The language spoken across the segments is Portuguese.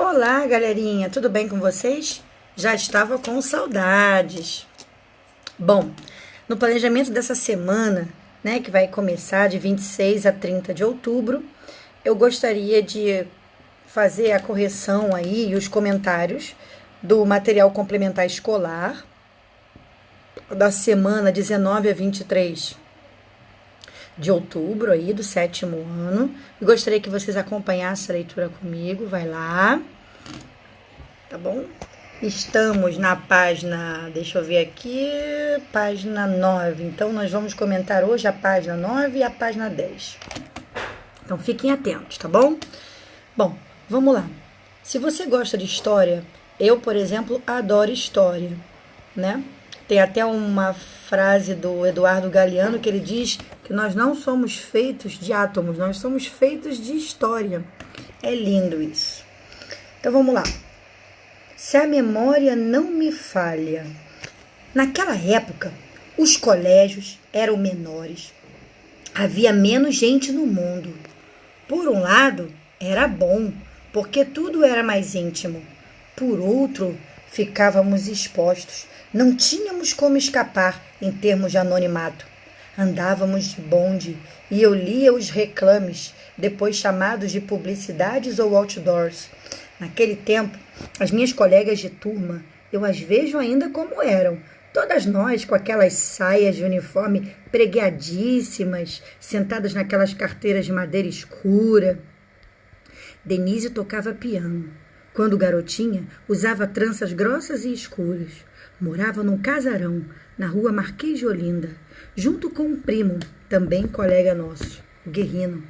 Olá, galerinha, tudo bem com vocês? Já estava com saudades. Bom, no planejamento dessa semana, né, que vai começar de 26 a 30 de outubro, eu gostaria de fazer a correção aí e os comentários do material complementar escolar da semana 19 a 23 de outubro aí, do 7º ano. Eu gostaria que vocês acompanhassem a leitura comigo, vai lá, tá bom? Estamos na página, deixa eu ver aqui, página 9. Então, nós vamos comentar hoje a página 9 e a página 10. Então, fiquem atentos, tá bom? Bom, vamos lá. Se você gosta de história, eu, por exemplo, adoro história, né? Tem até uma frase do Eduardo Galeano que ele diz que nós não somos feitos de átomos, nós somos feitos de história. É lindo isso. Então vamos lá. Se a memória não me falha, naquela época os colégios eram menores, havia menos gente no mundo. Por um lado, era bom, porque tudo era mais íntimo. Por outro, ficávamos expostos. Não tínhamos como escapar em termos de anonimato. Andávamos de bonde e eu lia os reclames, depois chamados de publicidades ou outdoors. Naquele tempo, as minhas colegas de turma, eu as vejo ainda como eram. Todas nós com aquelas saias de uniforme preguiadíssimas, sentadas naquelas carteiras de madeira escura. Denise tocava piano. Quando garotinha, usava tranças grossas e escuras. Morava num casarão, na rua Marquês de Olinda, junto com um primo, também colega nosso, o Guerrino.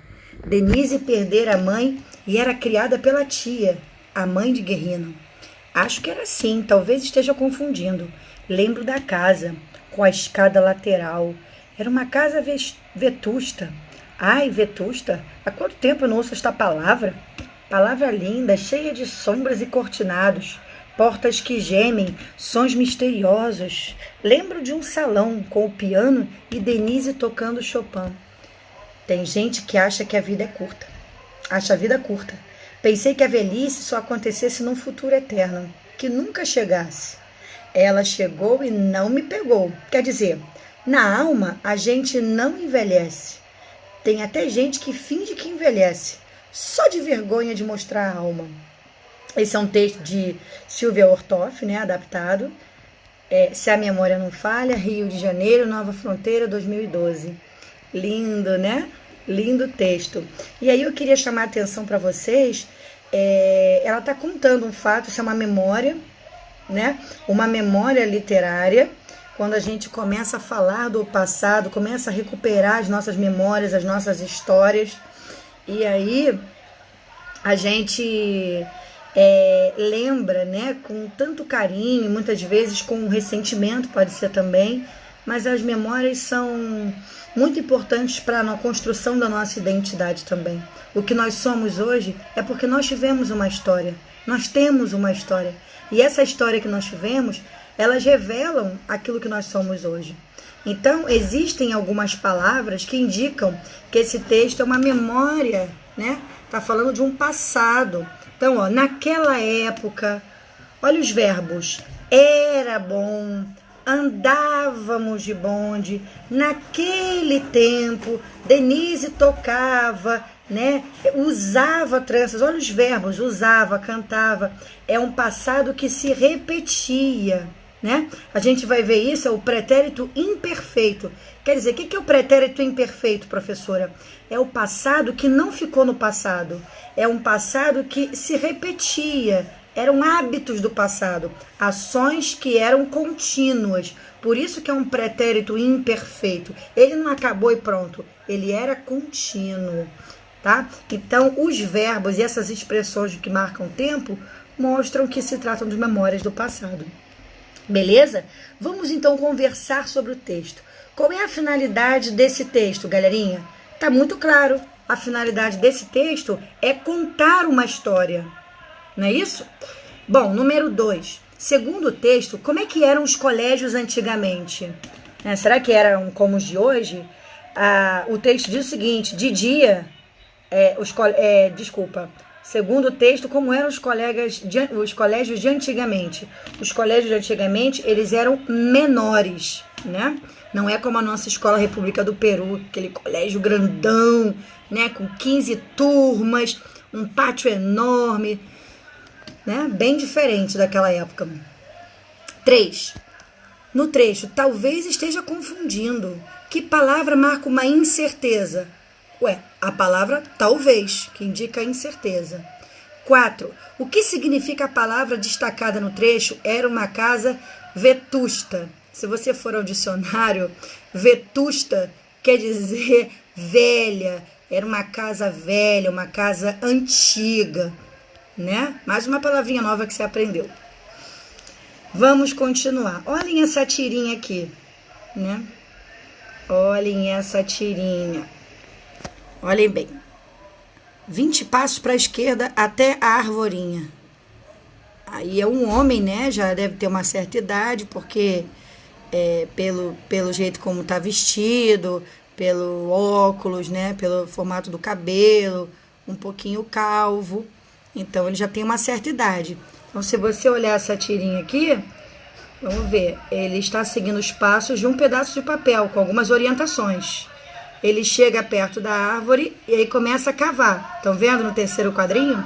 Denise perdera a mãe e era criada pela tia, a mãe de Guerrino. Acho que era assim, talvez esteja confundindo. Lembro da casa, com a escada lateral. Era uma casa vetusta. Ai, vetusta, há quanto tempo eu não ouço esta palavra? Palavra linda, cheia de sombras e cortinados, portas que gemem, sons misteriosos. Lembro de um salão com o piano e Denise tocando Chopin. Tem gente que acha que a vida é curta. Acha a vida curta. Pensei que a velhice só acontecesse num futuro eterno, que nunca chegasse. Ela chegou e não me pegou. Quer dizer, na alma a gente não envelhece. Tem até gente que finge que envelhece, só de vergonha de mostrar a alma. Esse é um texto de Silvia Ortoff, né, adaptado. Se a memória não falha, Rio de Janeiro, Nova Fronteira, 2012. Lindo, né? Lindo texto. E aí eu queria chamar a atenção para vocês. Ela está contando um fato, isso é uma memória, né? Uma memória literária. Quando a gente começa a falar do passado, começa a recuperar as nossas memórias, as nossas histórias. E aí a gente lembra, né, com tanto carinho, muitas vezes com ressentimento, pode ser também, mas as memórias são muito importantes para a construção da nossa identidade também. O que nós somos hoje é porque nós tivemos uma história, nós temos uma história, e essa história que nós tivemos, elas revelam aquilo que nós somos hoje. Então, existem algumas palavras que indicam que esse texto é uma memória, né? Está falando de um passado. Então, ó, naquela época, olha os verbos. Era bom, andávamos de bonde, naquele tempo, Denise tocava, né? Usava tranças. Olha os verbos, usava, cantava. É um passado que se repetia. Né? A gente vai ver isso, é o pretérito imperfeito. Quer dizer, o que é o pretérito imperfeito, professora? É o passado que não ficou no passado. É um passado que se repetia. Eram hábitos do passado, ações que eram contínuas. Por isso que é um pretérito imperfeito. Ele não acabou e pronto. Ele era contínuo. Tá? Então, os verbos e essas expressões que marcam tempo mostram que se tratam de memórias do passado. Beleza? Vamos então conversar sobre o texto. Qual é a finalidade desse texto, galerinha? Tá muito claro. A finalidade desse texto é contar uma história. Não é isso? Bom, número 2. Segundo o texto, como é que eram os colégios antigamente? Será que eram como os de hoje? O texto diz o seguinte: de dia, Segundo o texto, como eram os colégios de antigamente? Os colégios de antigamente, eles eram menores, né? Não é como a nossa Escola República do Peru, aquele colégio grandão, né? Com 15 turmas, um pátio enorme, né? Bem diferente daquela época. 3. No trecho, talvez esteja confundindo. Que palavra marca uma incerteza? A palavra talvez, que indica incerteza. 4. O que significa a palavra destacada no trecho? Era uma casa vetusta. Se você for ao dicionário, vetusta quer dizer velha. Era uma casa velha, uma casa antiga, né? Mais uma palavrinha nova que você aprendeu. Vamos continuar. Olhem essa tirinha aqui, né? Olhem essa tirinha. Olhem bem. 20 passos para a esquerda até a arvorinha. Aí é um homem, né? Já deve ter uma certa idade, porque pelo jeito como está vestido, pelo óculos, né? Pelo formato do cabelo, um pouquinho calvo. Então, ele já tem uma certa idade. Então, se você olhar essa tirinha aqui, vamos ver. Ele está seguindo os passos de um pedaço de papel, com algumas orientações. Ele chega perto da árvore e aí começa a cavar. Estão vendo no terceiro quadrinho?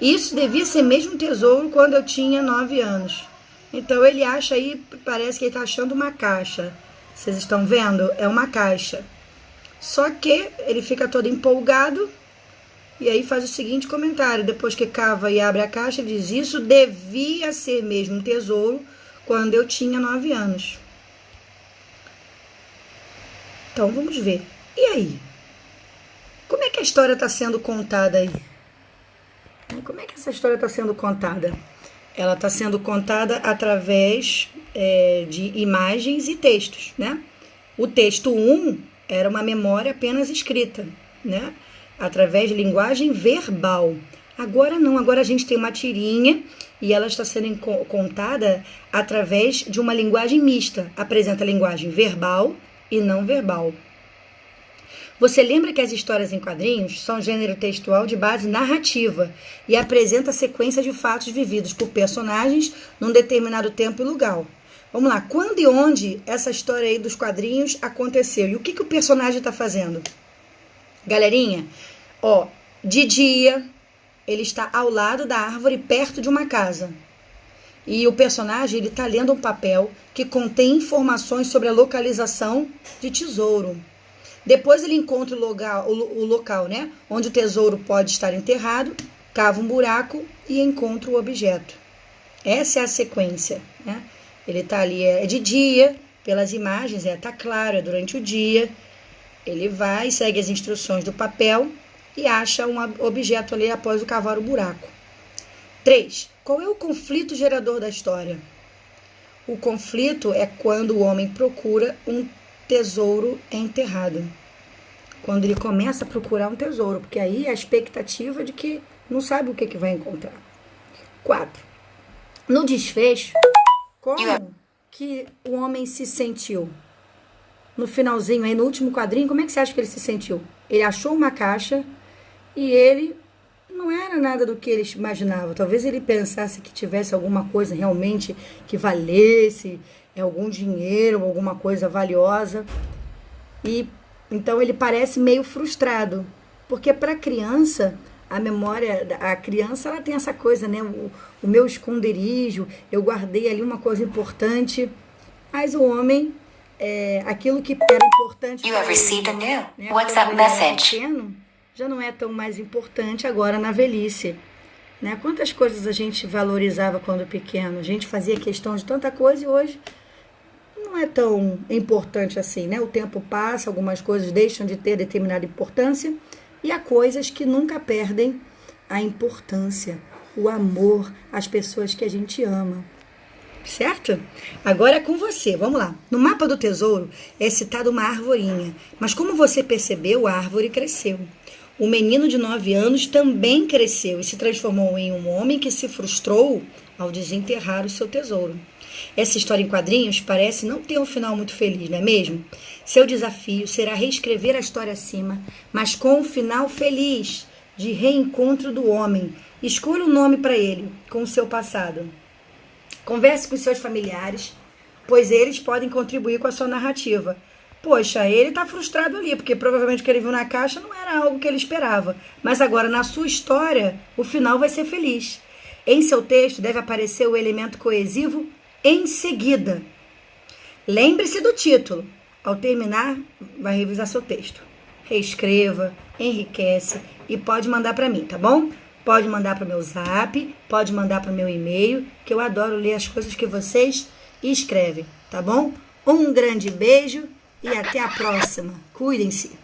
Isso devia ser mesmo um tesouro quando eu tinha 9 anos. Então, ele acha aí, parece que ele está achando uma caixa. Vocês estão vendo? É uma caixa. Só que ele fica todo empolgado e aí faz o seguinte comentário. Depois que cava e abre a caixa, ele diz: isso devia ser mesmo um tesouro quando eu tinha 9 anos. Então, vamos ver. E aí? Como é que a história está sendo contada aí? Como é que essa história está sendo contada? Ela está sendo contada através de imagens e textos, né? O texto 1 era uma memória apenas escrita, né? Através de linguagem verbal. Agora não, agora a gente tem uma tirinha e ela está sendo contada através de uma linguagem mista. Apresenta a linguagem verbal e não verbal. Você lembra que as histórias em quadrinhos são gênero textual de base narrativa e apresenta a sequência de fatos vividos por personagens num determinado tempo e lugar. Vamos lá, quando e onde essa história aí dos quadrinhos aconteceu? E o que o personagem está fazendo? Galerinha, de dia ele está ao lado da árvore, perto de uma casa. E o personagem ele está lendo um papel que contém informações sobre a localização de tesouro. Depois ele encontra o local, né, onde o tesouro pode estar enterrado, cava um buraco e encontra o objeto. Essa é a sequência, né? Ele está ali, é de dia, pelas imagens, tá claro, é durante o dia. Ele vai, segue as instruções do papel e acha um objeto ali após o cavar o buraco. 3. Qual é o conflito gerador da história? O conflito é quando o homem procura um tesouro enterrado. Quando ele começa a procurar um tesouro, porque aí é a expectativa de que não sabe o que vai encontrar. 4. No desfecho, como que o homem se sentiu? No finalzinho, aí no último quadrinho, como é que você acha que ele se sentiu? Ele achou uma caixa e ele não era nada do que ele imaginava. Talvez ele pensasse que tivesse alguma coisa realmente que valesse, algum dinheiro, alguma coisa valiosa. E então ele parece meio frustrado, porque para a criança, a memória, a criança ela tem essa coisa, né? O meu esconderijo, eu guardei ali uma coisa importante, mas o homem, aquilo que era importante para ele, né, quando ele era pequeno, já não é tão mais importante agora na velhice. Né? Quantas coisas a gente valorizava quando pequeno, a gente fazia questão de tanta coisa e hoje não é tão importante assim, né? O tempo passa, algumas coisas deixam de ter determinada importância e há coisas que nunca perdem a importância, o amor, as pessoas que a gente ama. Certo? Agora é com você, vamos lá. No mapa do tesouro é citada uma arvorinha, mas como você percebeu, a árvore cresceu. O menino de 9 anos também cresceu e se transformou em um homem que se frustrou ao desenterrar o seu tesouro. Essa história em quadrinhos parece não ter um final muito feliz, não é mesmo? Seu desafio será reescrever a história acima, mas com um final feliz. de reencontro do homem. Escolha um nome para ele, com o seu passado. Converse com os seus familiares, pois eles podem contribuir com a sua narrativa. Poxa, ele está frustrado ali, porque provavelmente o que ele viu na caixa não era algo que ele esperava. Mas agora, na sua história, o final vai ser feliz. Em seu texto deve aparecer o elemento coesivo em seguida. Lembre-se do título. Ao terminar, vai revisar seu texto. Reescreva, enriquece e pode mandar para mim, tá bom? Pode mandar para o meu zap, pode mandar para o meu e-mail, que eu adoro ler as coisas que vocês escrevem, tá bom? Um grande beijo e até a próxima. Cuidem-se!